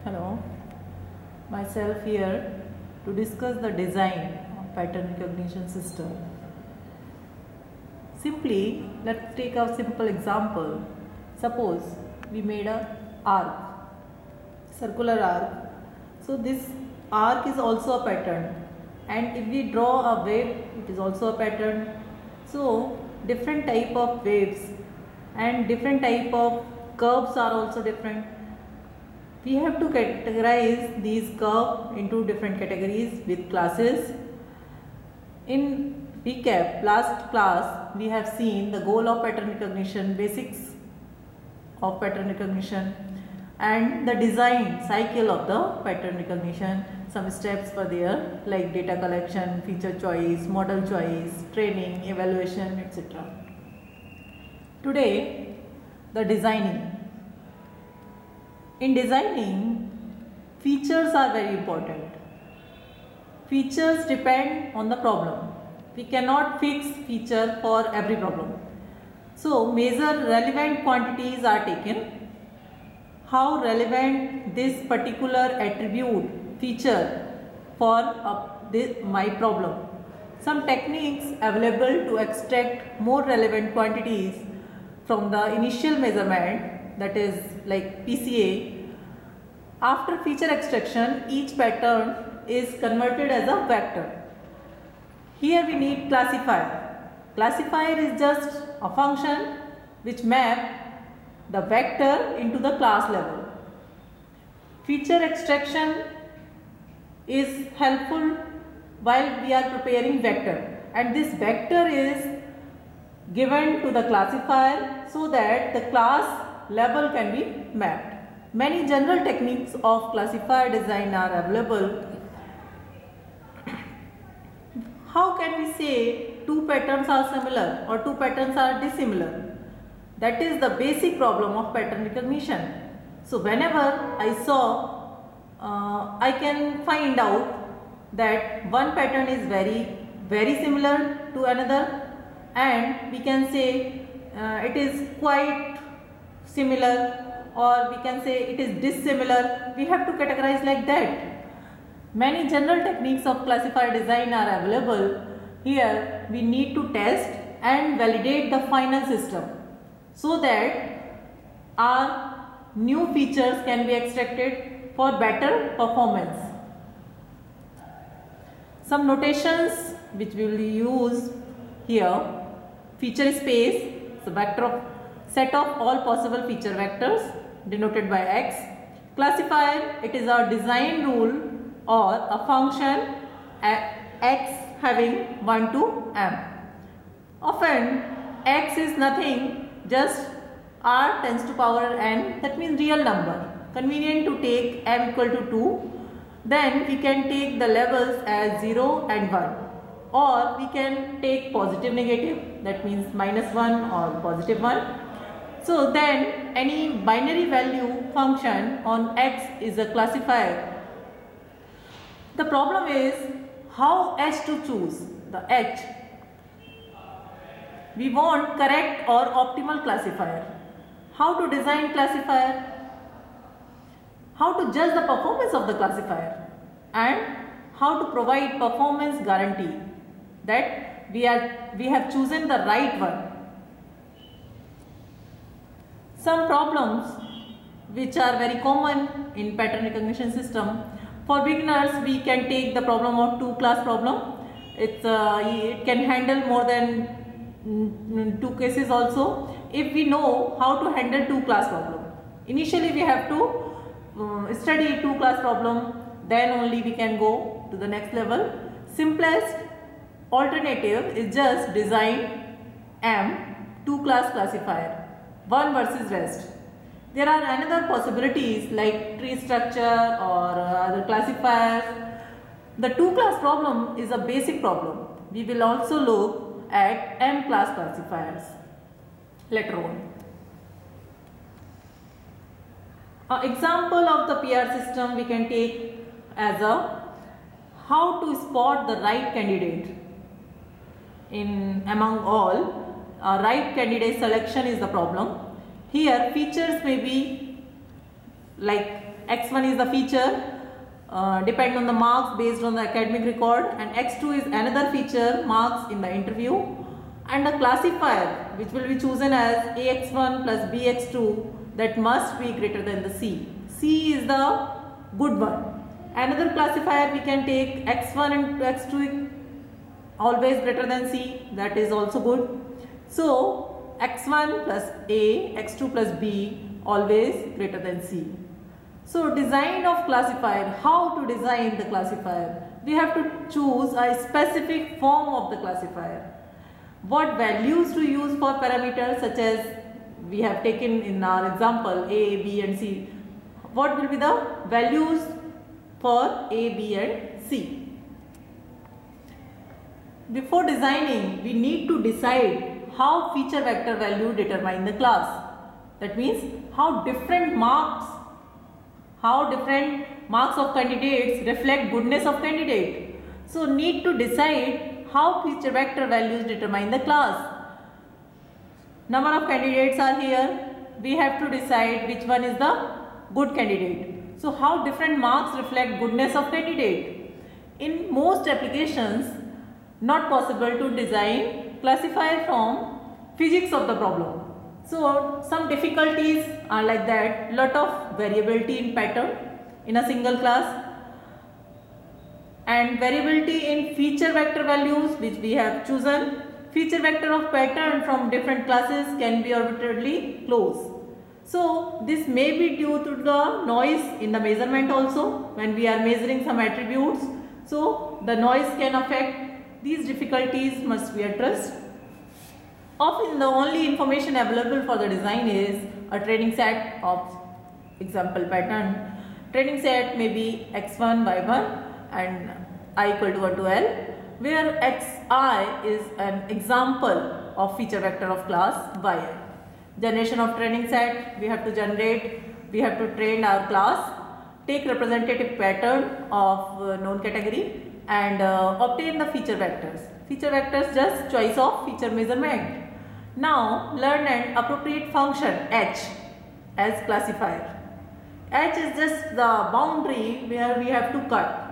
Hello, myself here to discuss the design of pattern recognition system. Simply, let's take a simple example. Suppose we made a arc, circular arc. So this arc is also a pattern, and if we draw a wave, it is also a pattern. So different type of waves and different type of curves are also different. We have to categorize these curves into different categories with classes. In recap, last class we have seen the goal of pattern recognition, basics of pattern recognition, and the design cycle of the pattern recognition. Some steps were there like data collection, feature choice, model choice, training, evaluation, etc. Today, the designing. In designing, features are very important. Features depend on the problem. We cannot fix feature for every problem. So, major relevant quantities are taken. How relevant this particular attribute, feature for my problem. Some techniques available to extract more relevant quantities from the initial measurement, that is like PCA. After feature extraction, each pattern is converted as a vector. Here we need classifier. Classifier is just a function which map the vector into the class level. Feature extraction is helpful while we are preparing vector, and this vector is given to the classifier so that the class level can be mapped. Many general techniques of classifier design are available. How can we say two patterns are similar or two patterns are dissimilar? That is the basic problem of pattern recognition. So whenever I saw, I can find out that one pattern is very similar to another, and we can say it is quite similar, or we can say it is dissimilar. We have to categorize like that. Many general techniques of classifier design are available. Here we need to test and validate the final system so that our new features can be extracted for better performance. Some notations which we will use here: feature space, so vector of set of all possible feature vectors denoted by X. Classifier, it is our design rule or a function X having 1 to m. Often X is nothing, just R tends to power n, that means real number. Convenient to take m equal to 2. Then we can take the levels as 0 and 1, or we can take positive negative, that means -1 or positive 1. So then any binary value function on X is a classifier. The problem is how H to choose, the H. We want correct or optimal classifier. How to design classifier? How to judge the performance of the classifier, and how to provide performance guarantee that we have chosen the right one. Some problems which are very common in pattern recognition system. For beginners, we can take the problem of two class problem. It can handle more than two cases also. If we know how to handle two class problem, initially we have to study two class problem, then only we can go to the next level. Simplest alternative is just design M two class classifier, one versus rest. There are another possibilities like tree structure or other classifiers. The two class problem is a basic problem. We will also look at M class classifiers later on. An example of the PR system we can take as a how to spot the right candidate. In among all, right candidate selection is the problem. Here features may be like x1 is the feature depend on the marks based on the academic record, and x2 is another feature marks in the interview, and a classifier which will be chosen as ax1 plus bx2 that must be greater than the c. C is the good one. Another classifier we can take x1 and x2 always greater than c, that is also good. So x1 plus a, x2 plus b always greater than c. So design of classifier, how to design the classifier? We have to choose a specific form of the classifier. What values to use for parameters, such as we have taken in our example a, b and c. What will be the values for a, b and c? Before designing, we need to decide how feature vector value determine the class. That means how different marks of candidates reflect goodness of candidate. So need to decide how feature vector values determine the class. Number of candidates are here. We have to decide which one is the good candidate. So how different marks reflect goodness of candidate. In most applications, not possible to design classifier from physics of the problem. So some difficulties are like that, lot of variability in pattern in a single class, and variability in feature vector values which we have chosen. Feature vector of pattern from different classes can be arbitrarily close. So this may be due to the noise in the measurement also, when we are measuring some attributes. So the noise can affect. These difficulties must be addressed. Often the only information available for the design is a training set of example pattern. Training set may be x1 by 1 and I equal to 1 to L, where xi is an example of feature vector of class yi. Generation of training set, we have to train our class, take representative pattern of known category and obtain the feature vectors. Feature vectors just choice of feature measurement. Now learn an appropriate function h as classifier. H is just the boundary where we have to cut.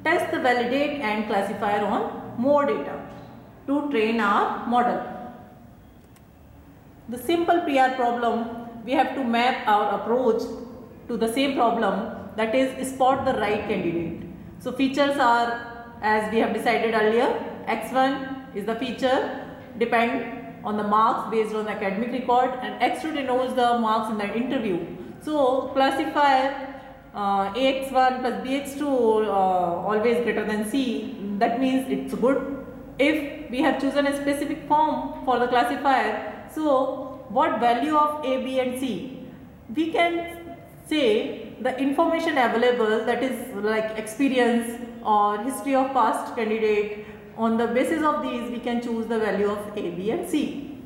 Test the validate and classifier on more data to train our model. The simple PR problem, we have to map our approach to the same problem, that is spot the right candidate. So features are, as we have decided earlier, x1 is the feature depend on the marks based on the academic record, and x2 denotes the marks in the interview. So classifier ax1 plus bx2 always greater than c, that means it's good. If we have chosen a specific form for the classifier, so what value of a, b and c? We can say the information available, that is like experience or history of past candidate. On the basis of these, we can choose the value of a, b and c.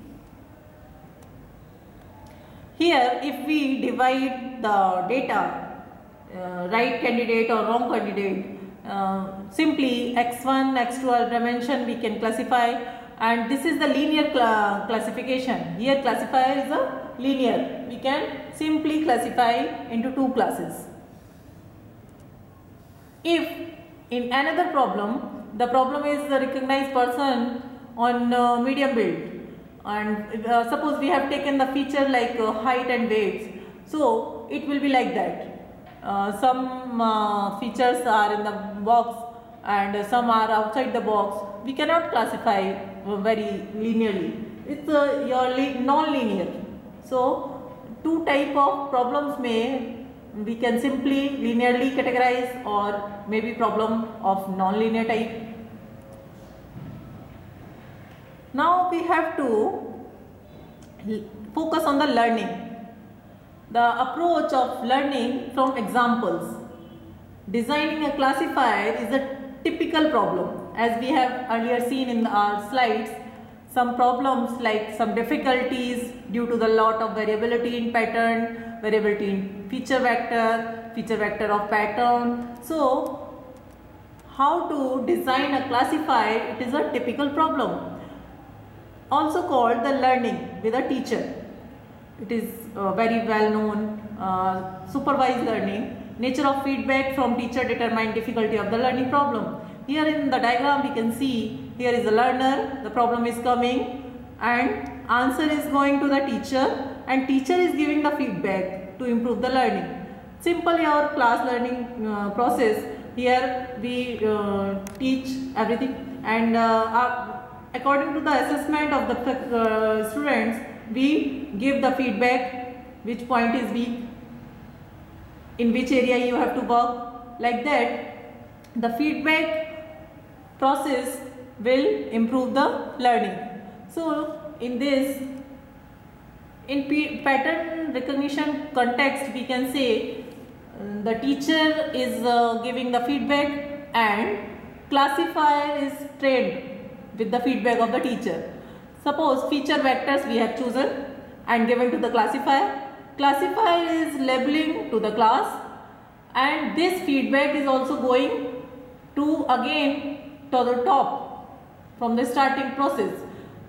Here, if we divide the data, right candidate or wrong candidate, simply x1, x2 are dimension we can classify, and this is the linear classification. Here classifier is a linear. We can simply classify into two classes. If in another problem, the problem is the recognized person on medium build, and suppose we have taken the feature like height and weights, so it will be like that. Some features are in the box and some are outside the box. We cannot classify very linearly. It's non-linear. So two type of problems we can simply linearly categorize, or maybe problem of non-linear type. Now we have to focus on the learning. The approach of learning from examples. Designing a classifier is a typical problem. As we have earlier seen in our slides, some problems like some difficulties due to the lot of variability in pattern, variability in feature vector of pattern. So how to design a classifier, it is a typical problem. Also called the learning with a teacher. It is very well known supervised learning. Nature of feedback from teacher determine difficulty of the learning problem. Here in the diagram we can see, here is the learner, the problem is coming and answer is going to the teacher and teacher is giving the feedback to improve the learning. Simply our class learning process, here we teach everything and according to the assessment of the students, we give the feedback, which point is weak, in which area you have to work. Like that, the feedback process will improve the learning. So in this, in pattern recognition context, we can say the teacher is giving the feedback and classifier is trained with the feedback of the teacher. Suppose feature vectors we have chosen and given to the classifier. Classifier is labeling to the class and this feedback is also going to again to the top from the starting process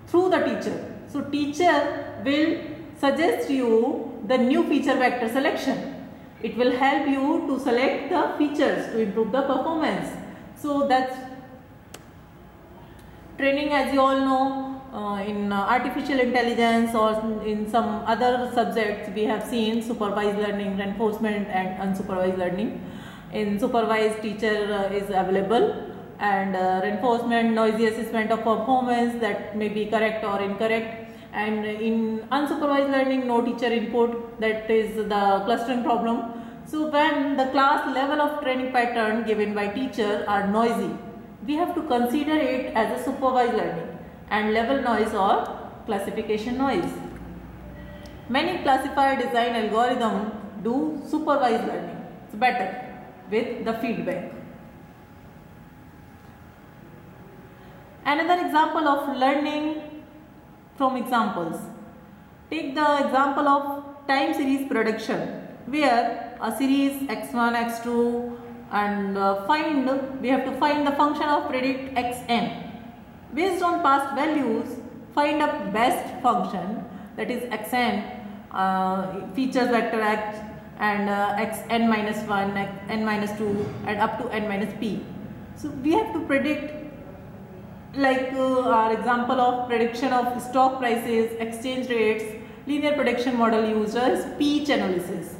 through the teacher. So teacher will suggest you the new feature vector selection. It will help you to select the features to improve the performance. So that's training, as you all know. In artificial intelligence or in some other subjects we have seen supervised learning, reinforcement and unsupervised learning. In supervised, teacher is available and reinforcement, noisy assessment of performance that may be correct or incorrect, and in unsupervised learning no teacher input, that is the clustering problem. So when the class level of training pattern given by teacher are noisy, we have to consider it as a supervised learning and level noise or classification noise. Many classifier design algorithms do supervised learning. It's better with the feedback. Another example of learning from examples. Take the example of time series prediction, where a series x1, x2 and we have to find the function of predict xn. Based on past values, find a best function, that is xn, features vector x and xn minus 1, n minus 2 and up to n minus p. So we have to predict, like our example of prediction of stock prices, exchange rates, linear prediction model used as speech analysis.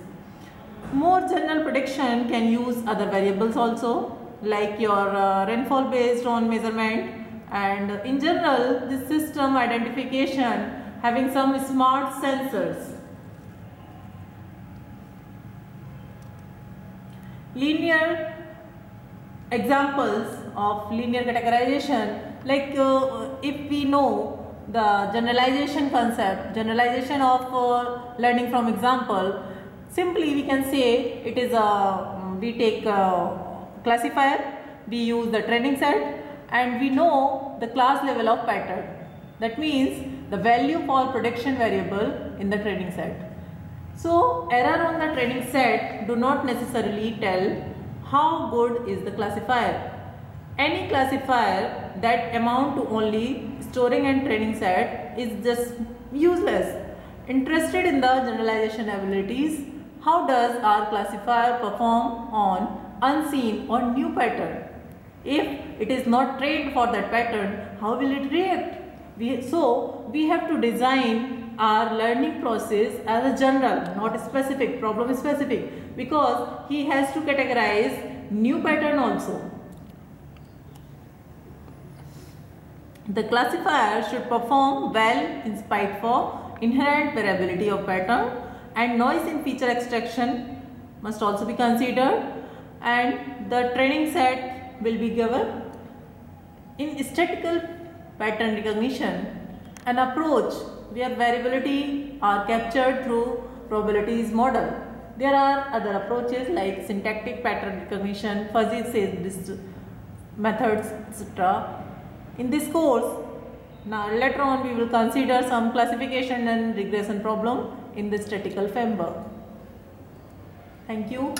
More general prediction can use other variables also, like your rainfall based on measurement. And in general, this system identification having some smart sensors. Linear examples of linear categorization, like if we know the generalization concept, generalization of learning from example, simply we can say it is we take a classifier, we use the training set, and we know the class level of pattern. That means the value for prediction variable in the training set. So error on the training set do not necessarily tell how good is the classifier. Any classifier that amount to only storing and training set is just useless. Interested in the generalization abilities, how does our classifier perform on unseen or new pattern? If it is not trained for that pattern, how will it react? So we have to design our learning process as a general, not specific, problem specific, because he has to categorize new pattern also. The classifier should perform well in spite for inherent variability of pattern, and noise in feature extraction must also be considered, and the training set will be given. In statistical pattern recognition, an approach where variability are captured through probabilities model. There are other approaches like syntactic pattern recognition, fuzzy sage methods, etc. In this course, now later on we will consider some classification and regression problem in the statistical framework. Thank you.